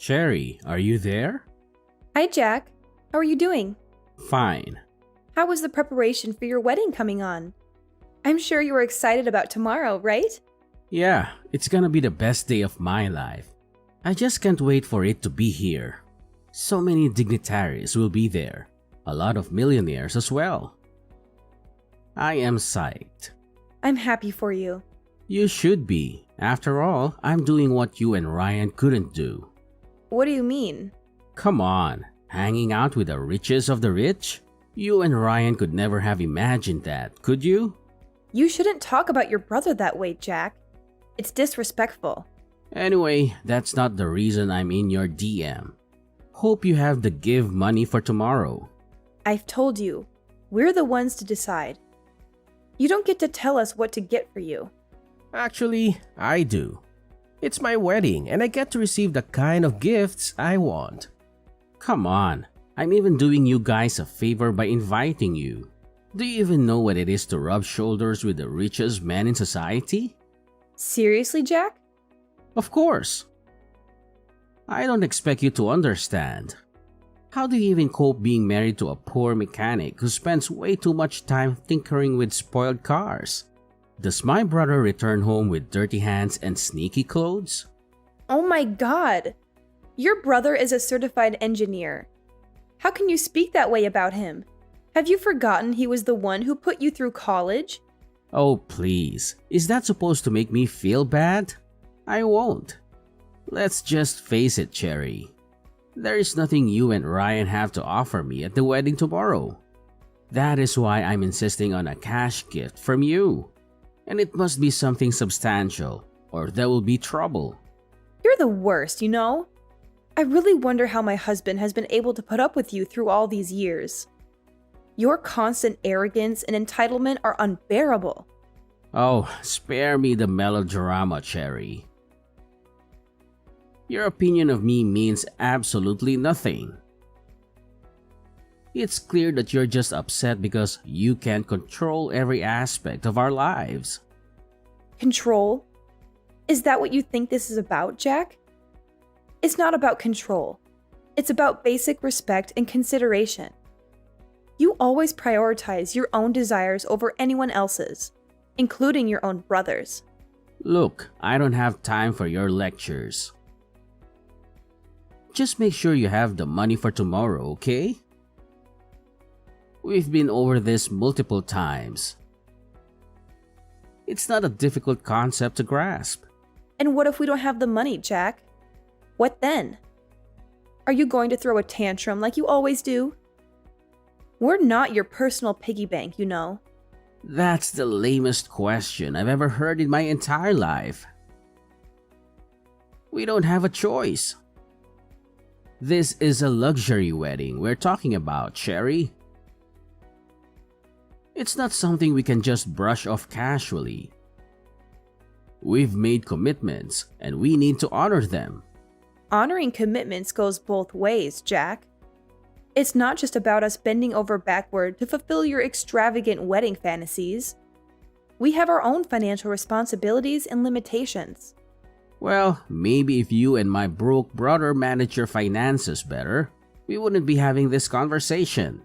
Cherry, are you there? Hi, Jack. How are you doing? Fine. How was the preparation for your wedding coming on? I'm sure you are excited about tomorrow, right? Yeah, it's gonna be the best day of my life. I just can't wait for it to be here. So many dignitaries will be there. A lot of millionaires as well. I am psyched. I'm happy for you. You should be. After all, I'm doing what you and Ryan couldn't do. What do you mean? Come on, hanging out with the richest of the rich? You and Ryan could never have imagined that, could you? You shouldn't talk about your brother that way, Jack. It's disrespectful. Anyway, that's not the reason I'm in your DM. Hope you have the give money for tomorrow. I've told you, we're the ones to decide. You don't get to tell us what to get for you. Actually, I do. It's my wedding and I get to receive the kind of gifts I want. Come on, I'm even doing you guys a favor by inviting you. Do you even know what it is to rub shoulders with the richest man in society? Seriously, Jack? Of course. I don't expect you to understand. How do you even cope being married to a poor mechanic who spends way too much time tinkering with spoiled cars? Does my brother return home with dirty hands and sneaky clothes? Oh my God! Your brother is a certified engineer. How can you speak that way about him? Have you forgotten he was the one who put you through college? Oh please, is that supposed to make me feel bad? I won't. Let's just face it, Cherry. There is nothing you and Ryan have to offer me at the wedding tomorrow. That is why I'm insisting on a cash gift from you. And it must be something substantial, or there will be trouble. You're the worst, you know? I really wonder how my husband has been able to put up with you through all these years. Your constant arrogance and entitlement are unbearable. Oh, spare me the melodrama, Cherry. Your opinion of me means absolutely nothing. It's clear that you're just upset because you can't control every aspect of our lives. Control? Is that what you think this is about, Jack? It's not about control. It's about basic respect and consideration. You always prioritize your own desires over anyone else's, including your own brother's. Look, I don't have time for your lectures. Just make sure you have the money for tomorrow, okay? We've been over this multiple times. It's not a difficult concept to grasp. And what if we don't have the money, Jack? What then? Are you going to throw a tantrum like you always do? We're not your personal piggy bank, you know. That's the lamest question I've ever heard in my entire life. We don't have a choice. This is a luxury wedding we're talking about, Cherry. It's not something we can just brush off casually. We've made commitments and we need to honor them. Honoring commitments goes both ways, Jack. It's not just about us bending over backward to fulfill your extravagant wedding fantasies. We have our own financial responsibilities and limitations. Well, maybe if you and my broke brother manage your finances better, we wouldn't be having this conversation.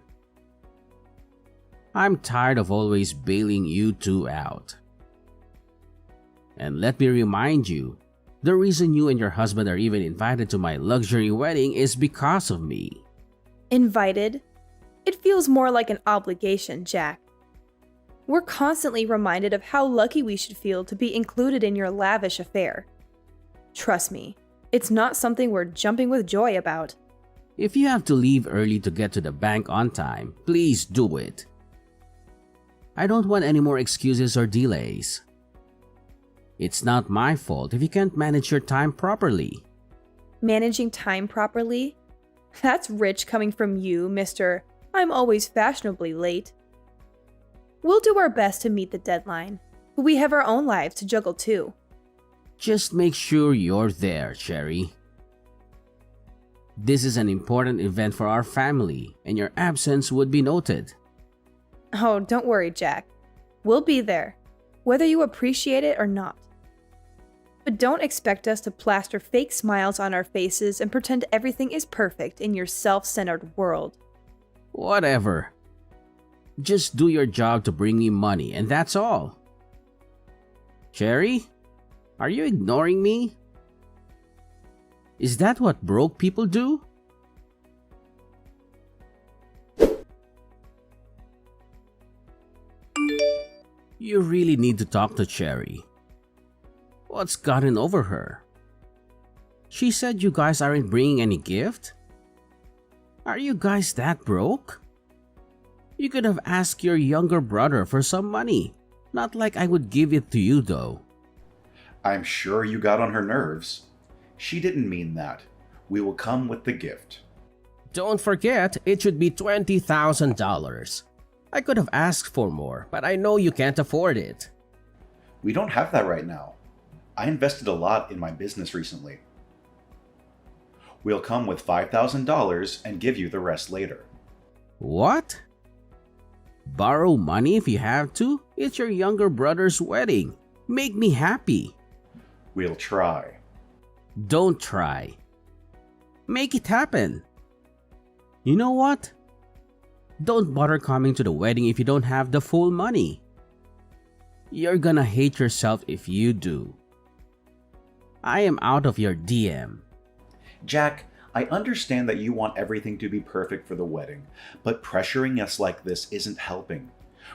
I'm tired of always bailing you two out. And let me remind you, the reason you and your husband are even invited to my luxury wedding is because of me. Invited? It feels more like an obligation, Jack. We're constantly reminded of how lucky we should feel to be included in your lavish affair. Trust me, it's not something we're jumping with joy about. If you have to leave early to get to the bank on time, please do it. I don't want any more excuses or delays. It's not my fault if you can't manage your time properly. Managing time properly? That's rich coming from you, Mr. I'm always fashionably late. We'll do our best to meet the deadline, but we have our own lives to juggle too. Just make sure you're there, Cherry. This is an important event for our family, and your absence would be noted. Oh, don't worry, Jack. We'll be there, whether you appreciate it or not. But don't expect us to plaster fake smiles on our faces and pretend everything is perfect in your self-centered world. Whatever. Just do your job to bring me money, and that's all. Cherry, are you ignoring me? Is that what broke people do? You really need to talk to Cherry. What's gotten over her? She said you guys aren't bringing any gift? Are you guys that broke? You could have asked your younger brother for some money. Not like I would give it to you though. I'm sure you got on her nerves. She didn't mean that. We will come with the gift. Don't forget, it should be $20,000. I could have asked for more, but I know you can't afford it. We don't have that right now. I invested a lot in my business recently. We'll come with $5,000 and give you the rest later. What? Borrow money if you have to? It's your younger brother's wedding. Make me happy. We'll try. Don't try. Make it happen. You know what? Don't bother coming to the wedding if you don't have the full money. You're gonna hate yourself if you do. I am out of your DM. Jack, I understand that you want everything to be perfect for the wedding, but pressuring us like this isn't helping.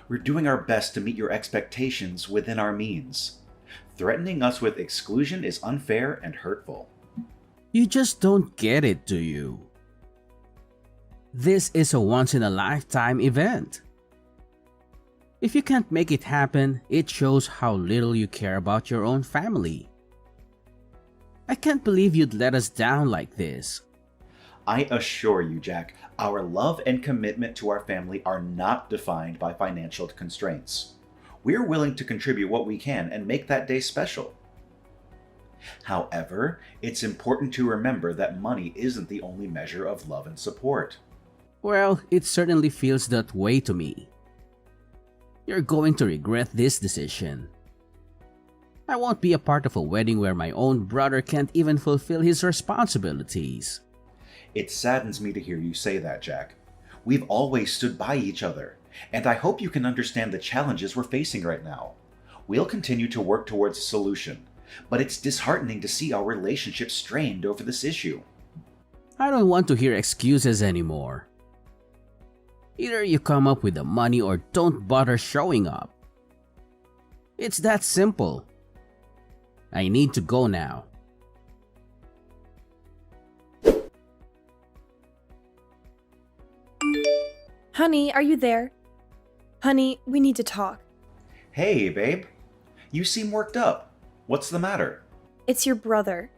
We're doing our best to meet your expectations within our means. Threatening us with exclusion is unfair and hurtful. You just don't get it, do you? This is a once-in-a-lifetime event. If you can't make it happen, it shows how little you care about your own family. I can't believe you'd let us down like this. I assure you, Jack, our love and commitment to our family are not defined by financial constraints. We're willing to contribute what we can and make that day special. However, it's important to remember that money isn't the only measure of love and support. Well, it certainly feels that way to me. You're going to regret this decision. I won't be a part of a wedding where my own brother can't even fulfill his responsibilities. It saddens me to hear you say that, Jack. We've always stood by each other, and I hope you can understand the challenges we're facing right now. We'll continue to work towards a solution, but it's disheartening to see our relationship strained over this issue. I don't want to hear excuses anymore. Either you come up with the money or don't bother showing up. It's that simple. I need to go now. Honey, are you there? Honey, we need to talk. Hey, babe. You seem worked up. What's the matter? It's your brother.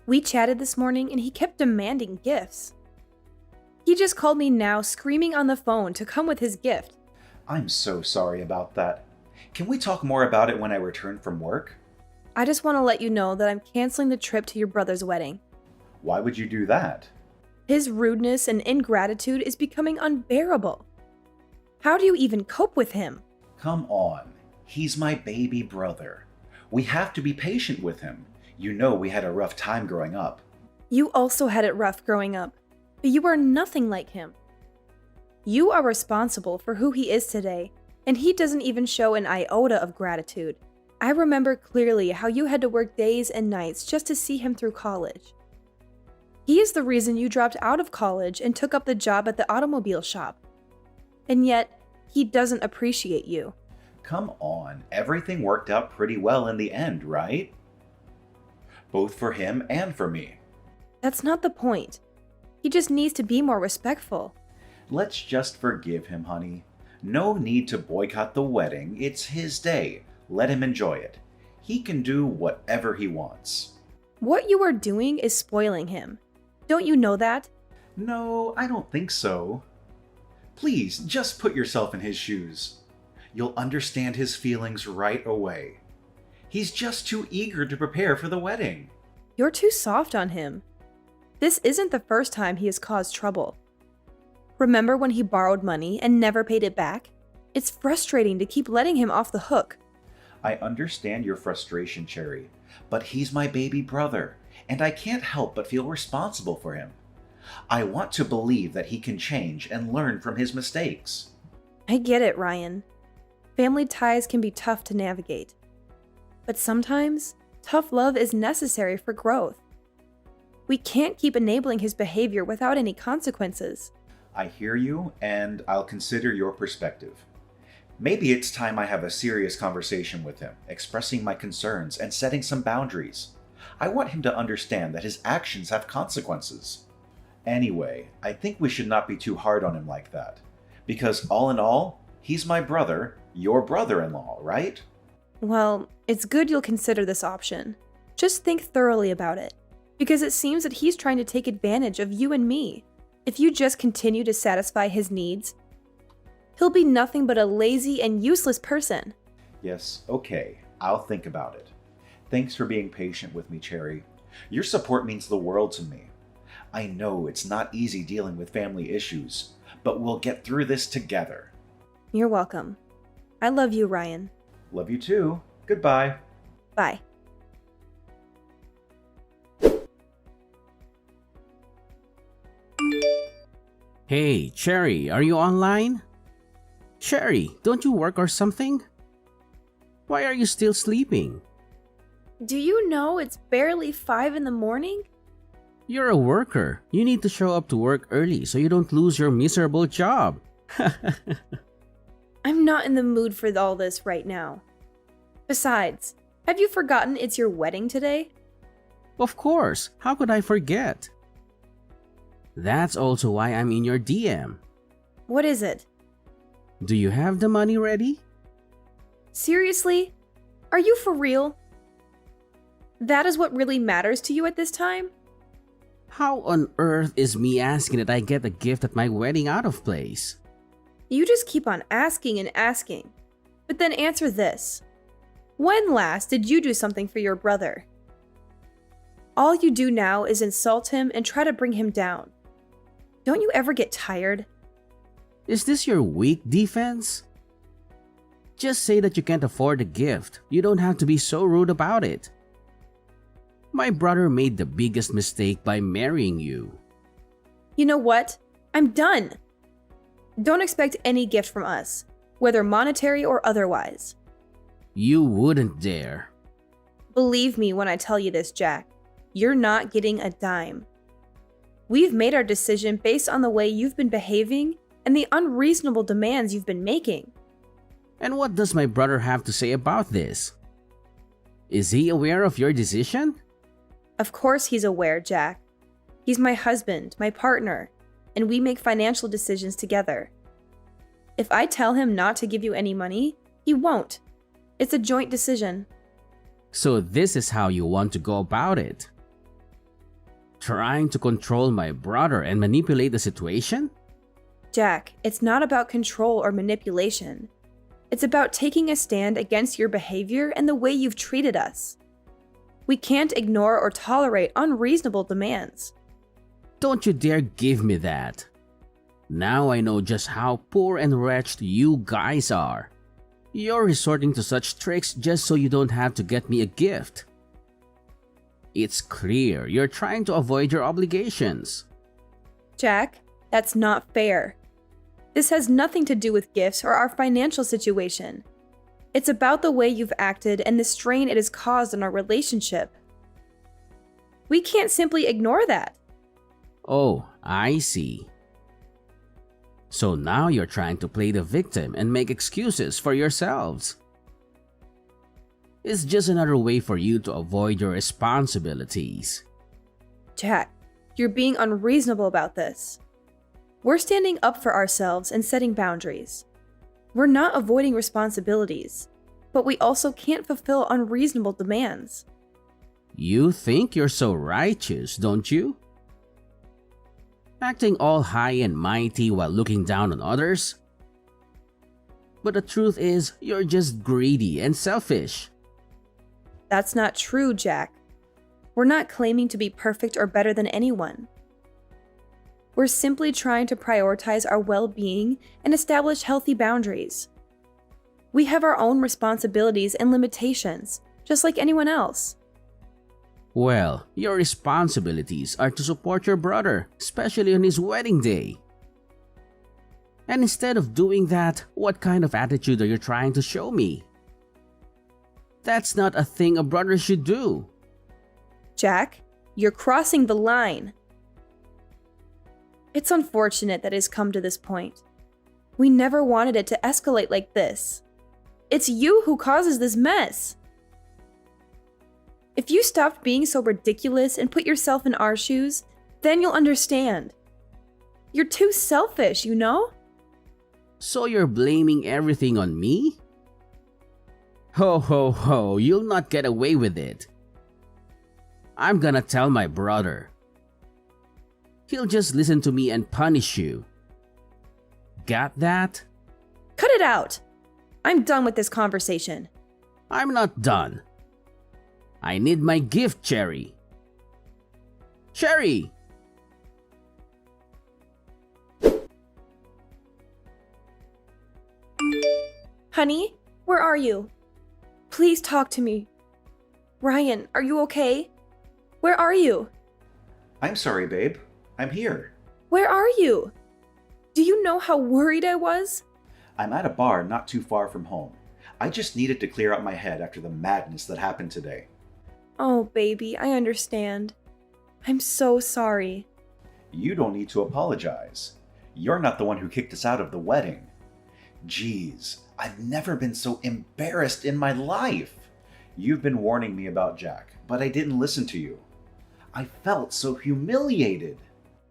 We chatted this morning and he kept demanding gifts. He just called me now screaming on the phone to come with his gift. I'm so sorry about that. Can we talk more about it when I return from work? I just want to let you know that I'm canceling the trip to your brother's wedding. Why would you do that? His rudeness and ingratitude is becoming unbearable. How do you even cope with him? Come on. He's my baby brother. We have to be patient with him. You know we had a rough time growing up. You also had it rough growing up, but you are nothing like him. You are responsible for who he is today, and he doesn't even show an iota of gratitude. I remember clearly how you had to work days and nights just to see him through college. He is the reason you dropped out of college and took up the job at the automobile shop. And yet, he doesn't appreciate you. Come on, everything worked out pretty well in the end, right? Both for him and for me. That's not the point. He just needs to be more respectful. Let's just forgive him, honey. No need to boycott the wedding. It's his day. Let him enjoy it. He can do whatever he wants. What you are doing is spoiling him. Don't you know that? No, I don't think so. Please, just put yourself in his shoes. You'll understand his feelings right away. He's just too eager to prepare for the wedding. You're too soft on him. This isn't the first time he has caused trouble. Remember when he borrowed money and never paid it back? It's frustrating to keep letting him off the hook. I understand your frustration, Cherry, but he's my baby brother, and I can't help but feel responsible for him. I want to believe that he can change and learn from his mistakes. I get it, Ryan. Family ties can be tough to navigate. But sometimes, tough love is necessary for growth. We can't keep enabling his behavior without any consequences. I hear you, and I'll consider your perspective. Maybe it's time I have a serious conversation with him, expressing my concerns and setting some boundaries. I want him to understand that his actions have consequences. Anyway, I think we should not be too hard on him like that. Because all in all, he's my brother, your brother-in-law, right? Well, it's good you'll consider this option. Just think thoroughly about it, because it seems that he's trying to take advantage of you and me. If you just continue to satisfy his needs, he'll be nothing but a lazy and useless person. Yes, okay, I'll think about it. Thanks for being patient with me, Cherry. Your support means the world to me. I know it's not easy dealing with family issues, but we'll get through this together. You're welcome. I love you, Ryan. Love you too. Goodbye. Bye. Hey, Cherry, are you online? Cherry, don't you work or something? Why are you still sleeping? Do you know it's barely 5 in the morning? You're a worker. You need to show up to work early so you don't lose your miserable job. I'm not in the mood for all this right now. Besides, have you forgotten it's your wedding today? Of course, how could I forget? That's also why I'm in your DM. What is it? Do you have the money ready? Seriously? Are you for real? That is what really matters to you at this time? How on earth is me asking that I get a gift at my wedding out of place? You just keep on asking and asking. But then answer this. When last did you do something for your brother? All you do now is insult him and try to bring him down. Don't you ever get tired? Is this your weak defense? Just say that you can't afford the gift. You don't have to be so rude about it. My brother made the biggest mistake by marrying you. You know what? I'm done. Don't expect any gift from us, whether monetary or otherwise. You wouldn't dare. Believe me when I tell you this, Jack. You're not getting a dime. We've made our decision based on the way you've been behaving and the unreasonable demands you've been making. And what does my brother have to say about this? Is he aware of your decision? Of course he's aware, Jack. He's my husband, my partner, and we make financial decisions together. If I tell him not to give you any money, he won't. It's a joint decision. So this is how you want to go about it? Trying to control my brother and manipulate the situation? Jack, it's not about control or manipulation. It's about taking a stand against your behavior and the way you've treated us. We can't ignore or tolerate unreasonable demands. Don't you dare give me that. Now I know just how poor and wretched you guys are. You're resorting to such tricks just so you don't have to get me a gift. It's clear you're trying to avoid your obligations. Jack, that's not fair. This has nothing to do with gifts or our financial situation. It's about the way you've acted and the strain it has caused on our relationship. We can't simply ignore that. Oh, I see. So now you're trying to play the victim and make excuses for yourselves. It's just another way for you to avoid your responsibilities. Jack, you're being unreasonable about this. We're standing up for ourselves and setting boundaries. We're not avoiding responsibilities, but we also can't fulfill unreasonable demands. You think you're so righteous, don't you? Acting all high and mighty while looking down on others? But the truth is, you're just greedy and selfish. That's not true, Jack. We're not claiming to be perfect or better than anyone. We're simply trying to prioritize our well-being and establish healthy boundaries. We have our own responsibilities and limitations, just like anyone else. Well, your responsibilities are to support your brother, especially on his wedding day. And instead of doing that, what kind of attitude are you trying to show me? That's not a thing a brother should do. Jack, you're crossing the line. It's unfortunate that it has come to this point. We never wanted it to escalate like this. It's you who causes this mess. If you stopped being so ridiculous and put yourself in our shoes, then you'll understand. You're too selfish, you know? So you're blaming everything on me? Ho ho ho, you'll not get away with it. I'm gonna tell my brother. He'll just listen to me and punish you. Got that? Cut it out! I'm done with this conversation. I'm not done. I need my gift, Cherry. Cherry! Honey, where are you? Please talk to me. Ryan, are you okay? Where are you? I'm sorry, babe. I'm here. Where are you? Do you know how worried I was? I'm at a bar not too far from home. I just needed to clear out my head after the madness that happened today. Oh, baby, I understand. I'm so sorry. You don't need to apologize. You're not the one who kicked us out of the wedding. Jeez, I've never been so embarrassed in my life. You've been warning me about Jack, but I didn't listen to you. I felt so humiliated.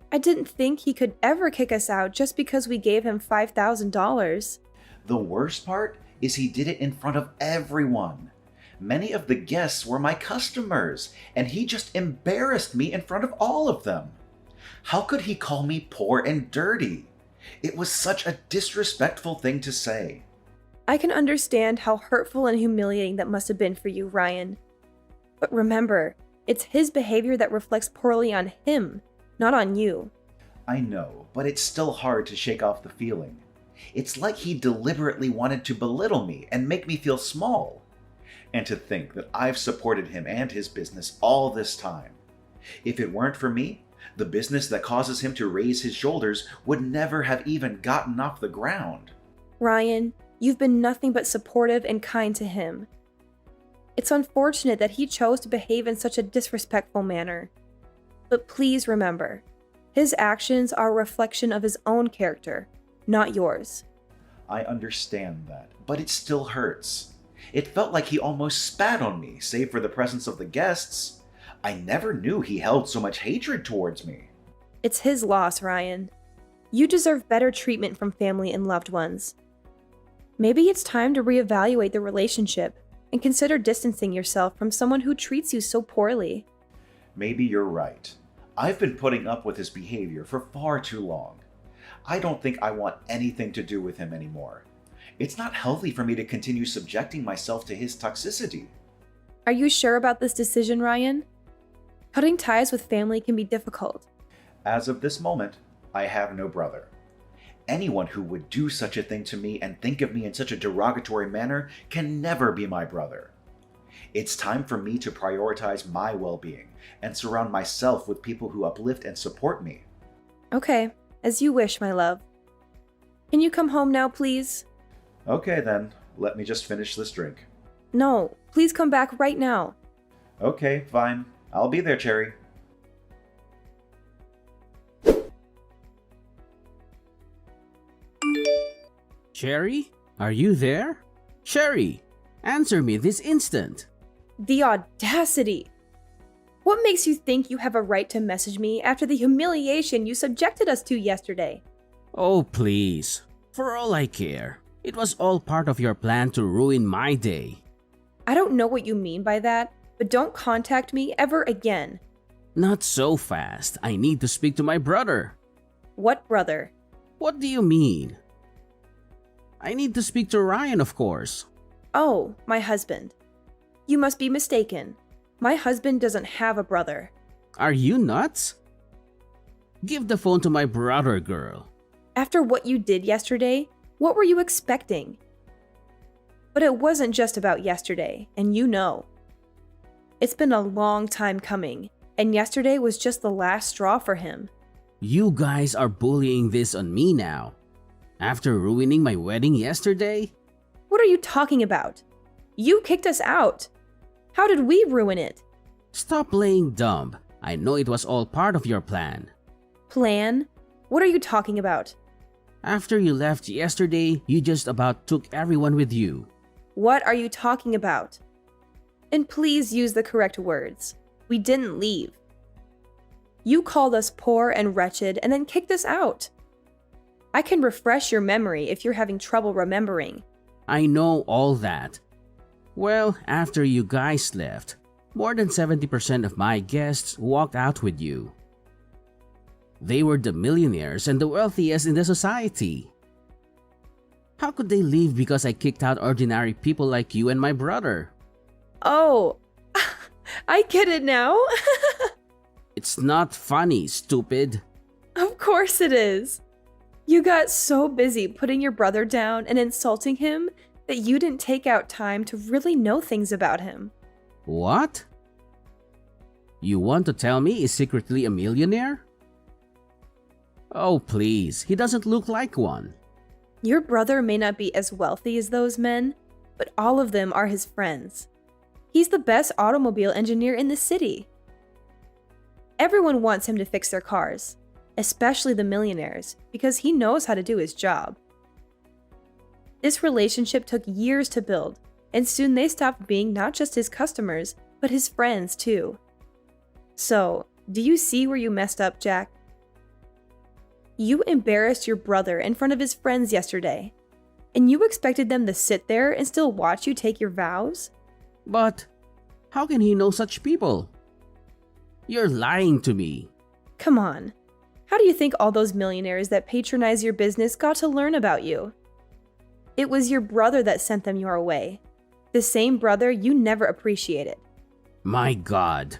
I didn't think he could ever kick us out just because we gave him $5,000. The worst part is he did it in front of everyone. Many of the guests were my customers, and he just embarrassed me in front of all of them. How could he call me poor and dirty? It was such a disrespectful thing to say. I can understand how hurtful and humiliating that must have been for you, Ryan. But remember, it's his behavior that reflects poorly on him, not on you. I know, but it's still hard to shake off the feeling. It's like he deliberately wanted to belittle me and make me feel small. And to think that I've supported him and his business all this time. If it weren't for me, the business that causes him to raise his shoulders would never have even gotten off the ground. Ryan, you've been nothing but supportive and kind to him. It's unfortunate that he chose to behave in such a disrespectful manner. But please remember, his actions are a reflection of his own character, not yours. I understand that, but it still hurts. It felt like he almost spat on me, save for the presence of the guests. I never knew he held so much hatred towards me. It's his loss, Ryan. You deserve better treatment from family and loved ones. Maybe it's time to reevaluate the relationship and consider distancing yourself from someone who treats you so poorly. Maybe you're right. I've been putting up with his behavior for far too long. I don't think I want anything to do with him anymore. It's not healthy for me to continue subjecting myself to his toxicity. Are you sure about this decision, Ryan? Cutting ties with family can be difficult. As of this moment, I have no brother. Anyone who would do such a thing to me and think of me in such a derogatory manner can never be my brother. It's time for me to prioritize my well-being and surround myself with people who uplift and support me. Okay, as you wish, my love. Can you come home now, please? Okay then, let me just finish this drink. No, please come back right now. Okay, fine. I'll be there, Cherry. Cherry? Are you there? Cherry, answer me this instant. The audacity! What makes you think you have a right to message me after the humiliation you subjected us to yesterday? Oh, please. For all I care, it was all part of your plan to ruin my day. I don't know what you mean by that, but don't contact me ever again. Not so fast. I need to speak to my brother. What brother? What do you mean? I need to speak to Ryan, of course. Oh, my husband. You must be mistaken. My husband doesn't have a brother. Are you nuts? Give the phone to my brother, girl. After what you did yesterday, what were you expecting? But it wasn't just about yesterday, and you know. It's been a long time coming, and yesterday was just the last straw for him. You guys are bullying this on me now. After ruining my wedding yesterday? What are you talking about? You kicked us out. How did we ruin it? Stop playing dumb. I know it was all part of your plan. Plan? What are you talking about? After you left yesterday, you just about took everyone with you. What are you talking about? And please use the correct words. We didn't leave. You called us poor and wretched and then kicked us out. I can refresh your memory if you're having trouble remembering. I know all that. Well, after you guys left, more than 70% of my guests walked out with you. They were the millionaires and the wealthiest in the society. How could they leave because I kicked out ordinary people like you and my brother? Oh, I get it now. It's not funny, stupid. Of course it is. You got so busy putting your brother down and insulting him that you didn't take out time to really know things about him. What? You want to tell me he's secretly a millionaire? Oh, please, he doesn't look like one. Your brother may not be as wealthy as those men, but all of them are his friends. He's the best automobile engineer in the city. Everyone wants him to fix their cars, especially the millionaires, because he knows how to do his job. This relationship took years to build, and soon they stopped being not just his customers, but his friends too. So, do you see where you messed up, Jack? You embarrassed your brother in front of his friends yesterday, and you expected them to sit there and still watch you take your vows? But how can he know such people? You're lying to me. Come on. How do you think all those millionaires that patronize your business got to learn about you? It was your brother that sent them your way. The same brother you never appreciated. My God.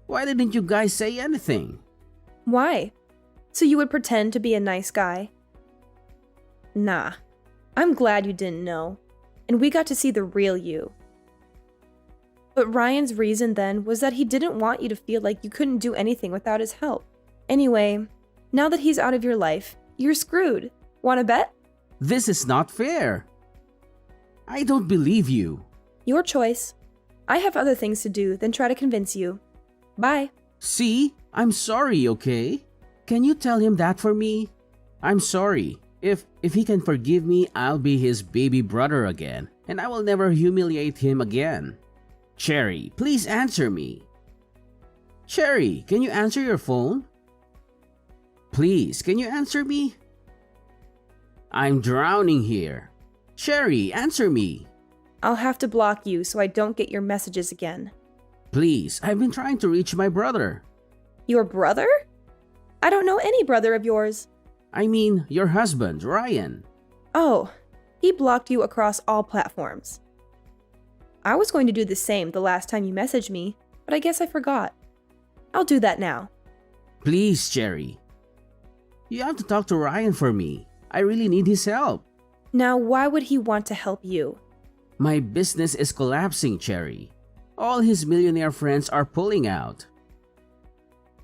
Why didn't you guys say anything? Why? So you would pretend to be a nice guy? Nah. I'm glad you didn't know, and we got to see the real you. But Ryan's reason then was that he didn't want you to feel like you couldn't do anything without his help. Anyway, now that he's out of your life, you're screwed. Wanna bet? This is not fair. I don't believe you. Your choice. I have other things to do than try to convince you. Bye. See, I'm sorry, okay? Can you tell him that for me? I'm sorry. If he can forgive me, I'll be his baby brother again, and I will never humiliate him again. Cherry, please answer me. Cherry, can you answer your phone? Please, can you answer me? I'm drowning here. Cherry, answer me. I'll have to block you so I don't get your messages again. Please, I've been trying to reach my brother. Your brother? I don't know any brother of yours. I mean, your husband, Ryan. Oh, he blocked you across all platforms. I was going to do the same the last time you messaged me, but I guess I forgot. I'll do that now. Please, Cherry. You have to talk to Ryan for me. I really need his help. Now, why would he want to help you? My business is collapsing, Cherry. All his millionaire friends are pulling out.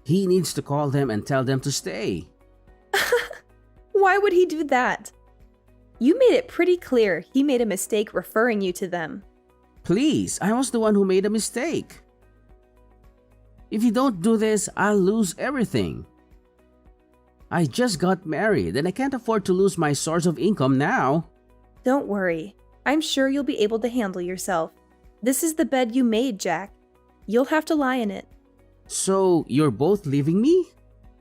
He needs to call them and tell them to stay. Why would he do that? You made it pretty clear he made a mistake referring you to them. Please, I was the one who made a mistake. If you don't do this, I'll lose everything. I just got married and I can't afford to lose my source of income now. Don't worry. I'm sure you'll be able to handle yourself. This is the bed you made, Jack. You'll have to lie in it. So, you're both leaving me?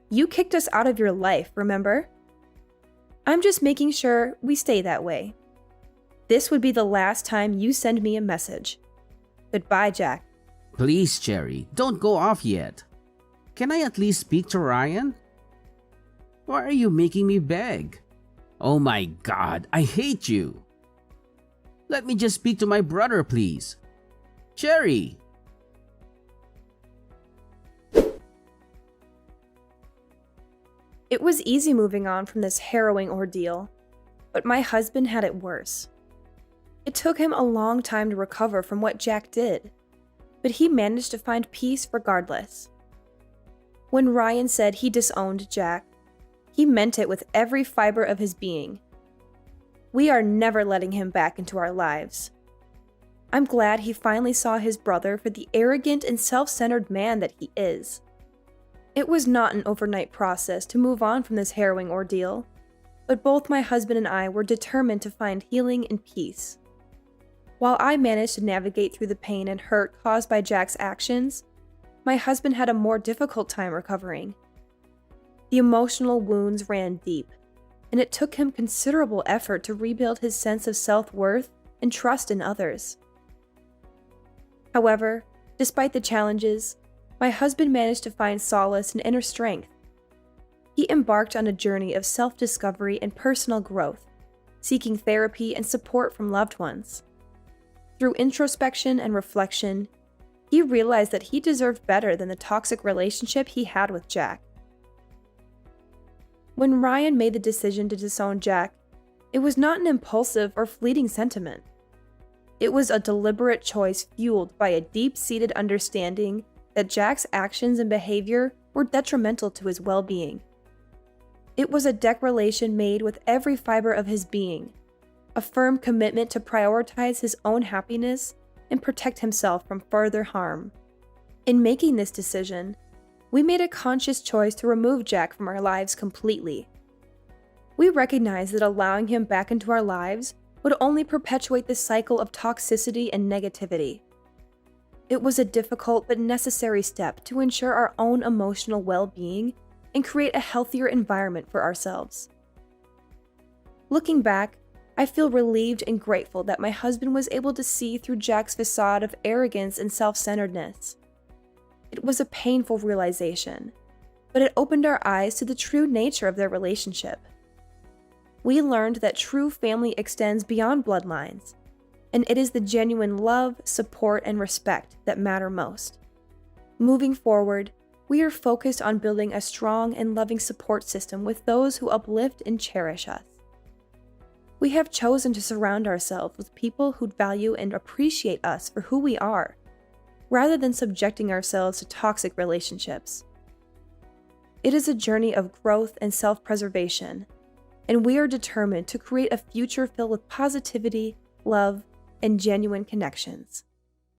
You kicked us out of your life, remember? I'm just making sure we stay that way. This would be the last time you send me a message. Goodbye, Jack. Please, Cherry, don't go off yet. Can I at least speak to Ryan? Why are you making me beg? Oh my God, I hate you. Let me just speak to my brother, please. Cherry! It was easy moving on from this harrowing ordeal, but my husband had it worse. It took him a long time to recover from what Jack did, but he managed to find peace regardless. When Ryan said he disowned Jack, he meant it with every fiber of his being. We are never letting him back into our lives. I'm glad he finally saw his brother for the arrogant and self-centered man that he is. It was not an overnight process to move on from this harrowing ordeal, but both my husband and I were determined to find healing and peace. While I managed to navigate through the pain and hurt caused by Jack's actions, my husband had a more difficult time recovering. The emotional wounds ran deep, and it took him considerable effort to rebuild his sense of self-worth and trust in others. However, despite the challenges, my husband managed to find solace and inner strength. He embarked on a journey of self-discovery and personal growth, seeking therapy and support from loved ones. Through introspection and reflection, he realized that he deserved better than the toxic relationship he had with Jack. When Ryan made the decision to disown Jack, it was not an impulsive or fleeting sentiment. It was a deliberate choice fueled by a deep-seated understanding that Jack's actions and behavior were detrimental to his well-being. It was a declaration made with every fiber of his being, a firm commitment to prioritize his own happiness and protect himself from further harm. In making this decision, we made a conscious choice to remove Jack from our lives completely. We recognized that allowing him back into our lives would only perpetuate the cycle of toxicity and negativity. It was a difficult but necessary step to ensure our own emotional well-being and create a healthier environment for ourselves. Looking back, I feel relieved and grateful that my husband was able to see through Jack's facade of arrogance and self-centeredness. It was a painful realization, but it opened our eyes to the true nature of their relationship. We learned that true family extends beyond bloodlines, and it is the genuine love, support, and respect that matter most. Moving forward, we are focused on building a strong and loving support system with those who uplift and cherish us. We have chosen to surround ourselves with people who value and appreciate us for who we are, rather than subjecting ourselves to toxic relationships. It is a journey of growth and self-preservation, and we are determined to create a future filled with positivity, love, and genuine connections.